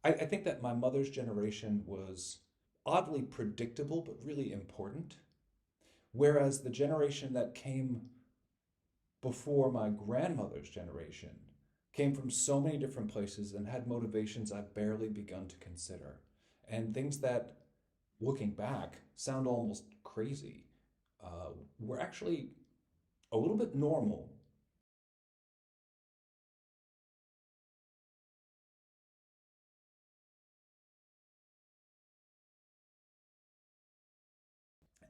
I think that my mother's generation was oddly predictable, but really important. Whereas the generation that came before my grandmother's generation came from so many different places and had motivations I've barely begun to consider. And things that, looking back, sound almost crazy, were actually a little bit normal.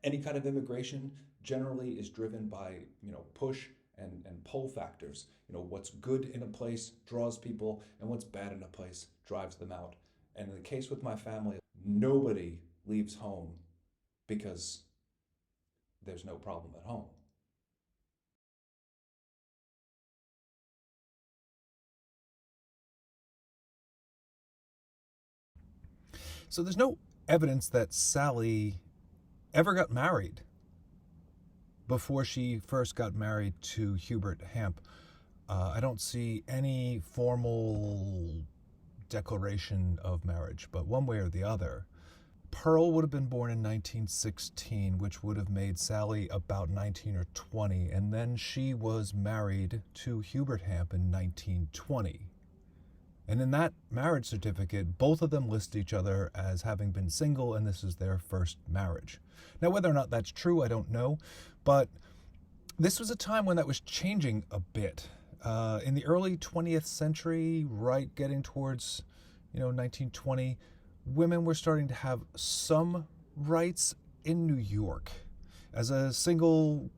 Any kind of immigration generally is driven by, push and pull factors. What's good in a place draws people, and what's bad in a place drives them out. And in the case with my family, nobody leaves home because there's no problem at home. So there's no evidence that Sally ever got married before she first got married to Hubert Hamp. I don't see any formal declaration of marriage, but one way or the other. Pearl would have been born in 1916, which would have made Sally about 19 or 20, and then she was married to Hubert Hamp in 1920. And in that marriage certificate, both of them list each other as having been single, and this is their first marriage. Now, whether or not that's true, I don't know, but this was a time when that was changing a bit. In the early 20th century, right getting towards, 1920, women were starting to have some rights in New York. As a single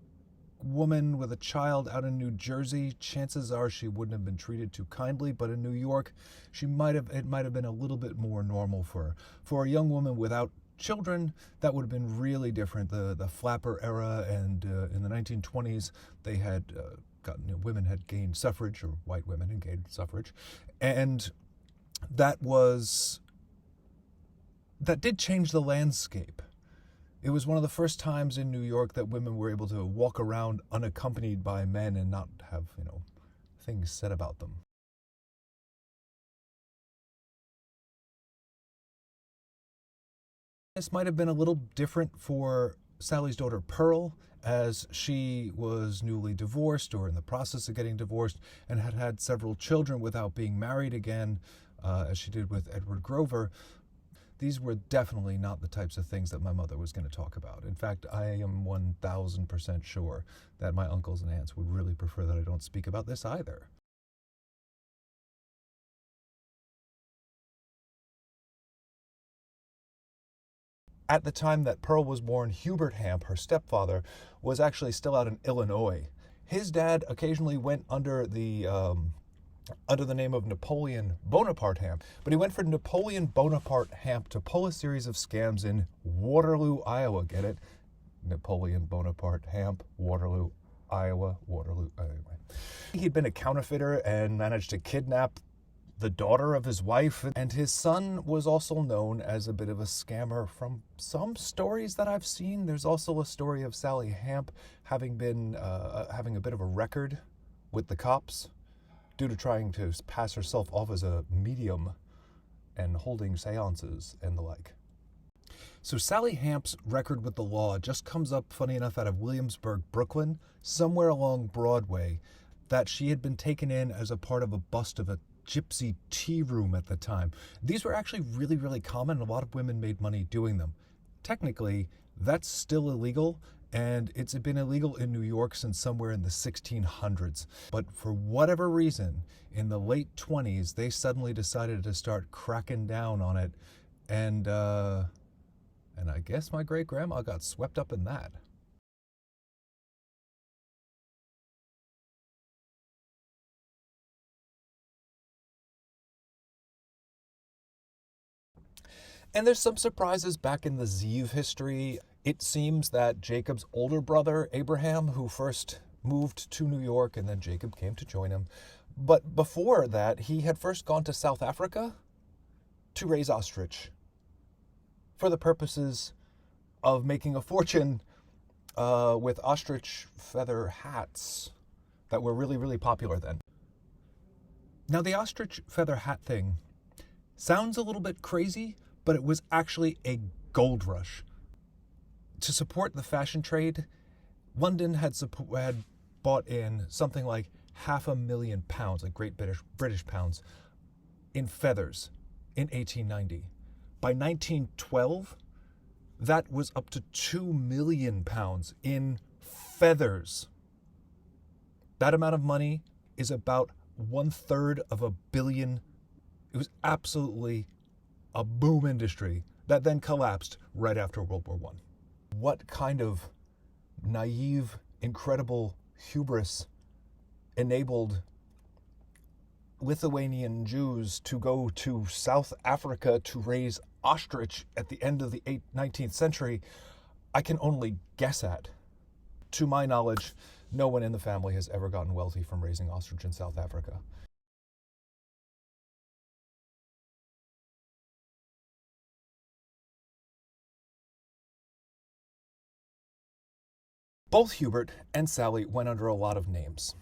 woman with a child out in New Jersey, chances are she wouldn't have been treated too kindly, but in New York, it might have been a little bit more normal for a young woman without children. That would have been really different. The flapper era, and in the 1920s, they had women had gained suffrage, or white women had gained suffrage, and that did change the landscape. It was one of the first times in New York that women were able to walk around unaccompanied by men and not have, things said about them. This might have been a little different for Sally's daughter Pearl, as she was newly divorced or in the process of getting divorced and had had several children without being married again, as she did with Edward Grover. These were definitely not the types of things that my mother was going to talk about. In fact, I am 1000% sure that my uncles and aunts would really prefer that I don't speak about this either. At the time that Pearl was born, Hubert Hamp, her stepfather, was actually still out in Illinois. His dad occasionally went under the name of Napoleon Bonaparte Hamp, but he went for Napoleon Bonaparte Hamp to pull a series of scams in Waterloo, Iowa. Get it? Napoleon Bonaparte Hamp, Waterloo, Iowa, Waterloo. Anyway, he'd been a counterfeiter and managed to kidnap the daughter of his wife, and his son was also known as a bit of a scammer. From some stories that I've seen, there's also a story of Sally Hamp having a bit of a record with the cops due to trying to pass herself off as a medium and holding seances and the like. So Sally Hamp's record with the law just comes up, funny enough, out of Williamsburg, Brooklyn, somewhere along Broadway, that she had been taken in as a part of a bust of a gypsy tea room at the time. These were actually really, really common. A lot of women made money doing them. Technically, that's still illegal, and it's been illegal in New York since somewhere in the 1600s. But for whatever reason, in the late 20s, they suddenly decided to start cracking down on it, and I guess my great-grandma got swept up in that. And there's some surprises back in the Zeev history. It seems that Jacob's older brother, Abraham, who first moved to New York, and then Jacob came to join him. But before that, he had first gone to South Africa to raise ostrich for the purposes of making a fortune with ostrich feather hats that were really, really popular then. Now, the ostrich feather hat thing Sounds a little bit crazy, but it was actually a gold rush. To support the fashion trade, London had bought in something like £500,000, like Great British pounds, in feathers in 1890. By 1912, that was up to £2 million in feathers. That amount of money is about 1/3 of a billion. It was absolutely a boom industry that then collapsed right after World War I. What kind of naive, incredible hubris enabled Lithuanian Jews to go to South Africa to raise ostrich at the end of the 19th century, I can only guess at. To my knowledge, no one in the family has ever gotten wealthy from raising ostrich in South Africa. Both Hubert and Sally went under a lot of names.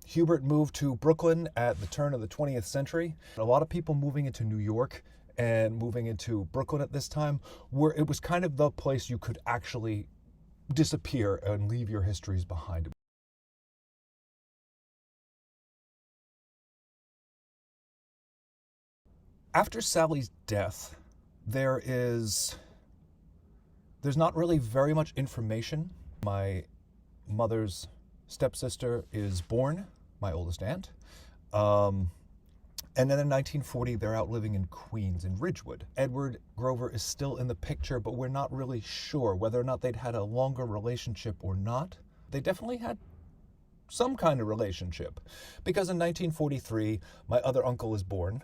Hubert moved to Brooklyn at the turn of the 20th century. A lot of people moving into New York and moving into Brooklyn at this time, where it was kind of the place you could actually disappear and leave your histories behind. After Sally's death, there's not really very much information. My mother's stepsister is born, my oldest aunt. And then in 1940, they're out living in Queens, in Ridgewood. Edward Grover is still in the picture, but we're not really sure whether or not they'd had a longer relationship or not. They definitely had some kind of relationship, because in 1943, my other uncle is born.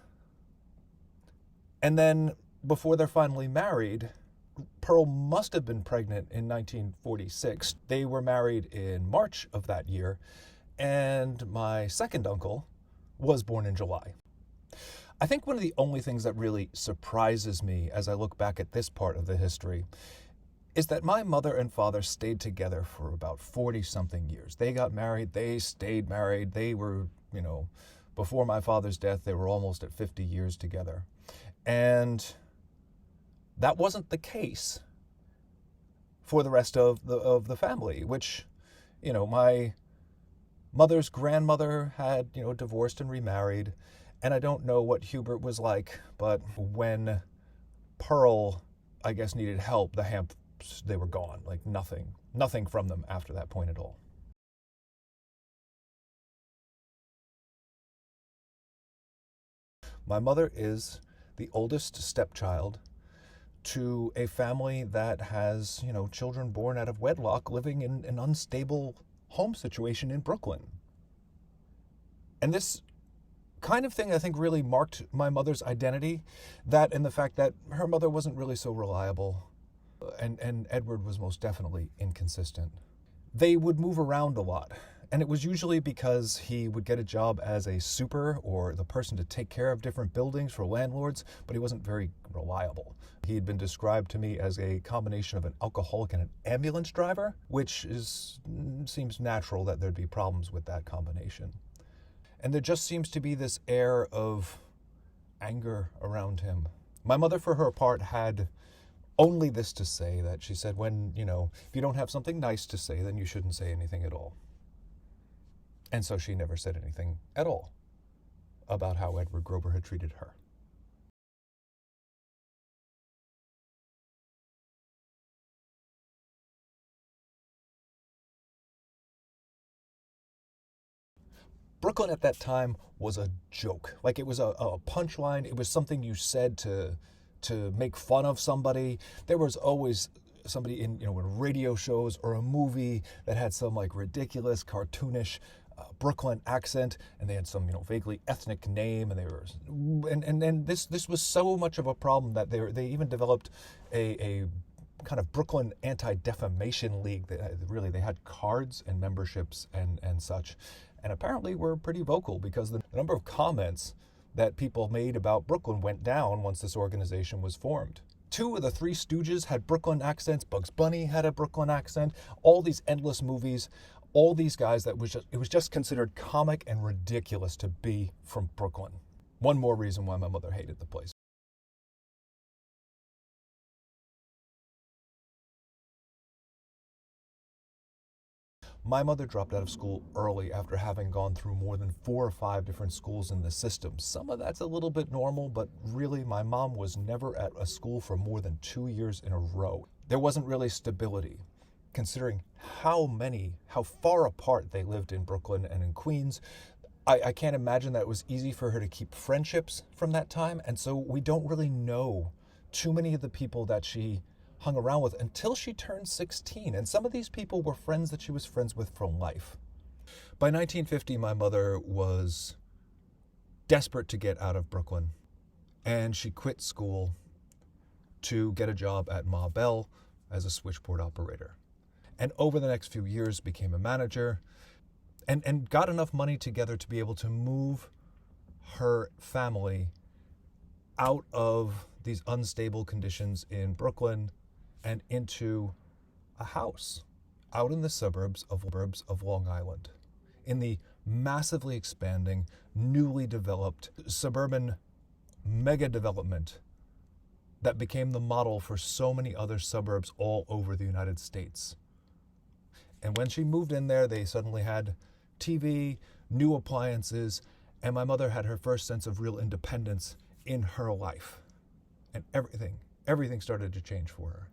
And then before they're finally married, Pearl must have been pregnant in 1946. They were married in March of that year, and my second uncle was born in July. I think one of the only things that really surprises me as I look back at this part of the history is that my mother and father stayed together for about 40-something years. They got married, they stayed married, they were, before my father's death, they were almost at 50 years together. And that wasn't the case for the rest of the family, which, my mother's grandmother had, divorced and remarried. And I don't know what Hubert was like, but when Pearl, I guess, needed help, the Hamps, they were gone. Like nothing from them after that point at all. My mother is the oldest stepchild to a family that has, children born out of wedlock living in an unstable home situation in Brooklyn. And this kind of thing, I think, really marked my mother's identity, that and the fact that her mother wasn't really so reliable, and Edward was most definitely inconsistent. They would move around a lot, and it was usually because he would get a job as a super or the person to take care of different buildings for landlords, but he wasn't very reliable. He had been described to me as a combination of an alcoholic and an ambulance driver, which seems natural that there'd be problems with that combination. And there just seems to be this air of anger around him. My mother, for her part, had only this to say, that she said, when, if you don't have something nice to say, then you shouldn't say anything at all. And so she never said anything at all about how Edward Grover had treated her. Brooklyn at that time was a joke. Like, it was a punchline. It was something you said to make fun of somebody. There was always somebody in radio shows or a movie that had some like ridiculous, cartoonish Brooklyn accent, and they had some vaguely ethnic name, and they were and this was so much of a problem that they even developed a kind of Brooklyn Anti-Defamation League. They had cards and memberships and such, and apparently were pretty vocal, because the number of comments that people made about Brooklyn went down once this organization was formed. 2 of the 3 Stooges had Brooklyn accents. Bugs Bunny had a Brooklyn accent. All these endless movies, all these guys, it was just considered comic and ridiculous to be from Brooklyn. One more reason why my mother hated the place. My mother dropped out of school early after having gone through more than 4 or 5 different schools in the system. Some of that's a little bit normal, but really my mom was never at a school for more than 2 years in a row. There wasn't really stability, considering how far apart they lived in Brooklyn and in Queens. I can't imagine that it was easy for her to keep friendships from that time, and so we don't really know too many of the people that she hung around with until she turned 16, and some of these people were friends that she was friends with for life. By 1950, my mother was desperate to get out of Brooklyn, and she quit school to get a job at Ma Bell as a switchboard operator. And over the next few years became a manager and got enough money together to be able to move her family out of these unstable conditions in Brooklyn and into a house out in the suburbs of Long Island, in the massively expanding, newly developed suburban mega development that became the model for so many other suburbs all over the United States. And when she moved in there, they suddenly had TV, new appliances, and my mother had her first sense of real independence in her life. And everything started to change for her.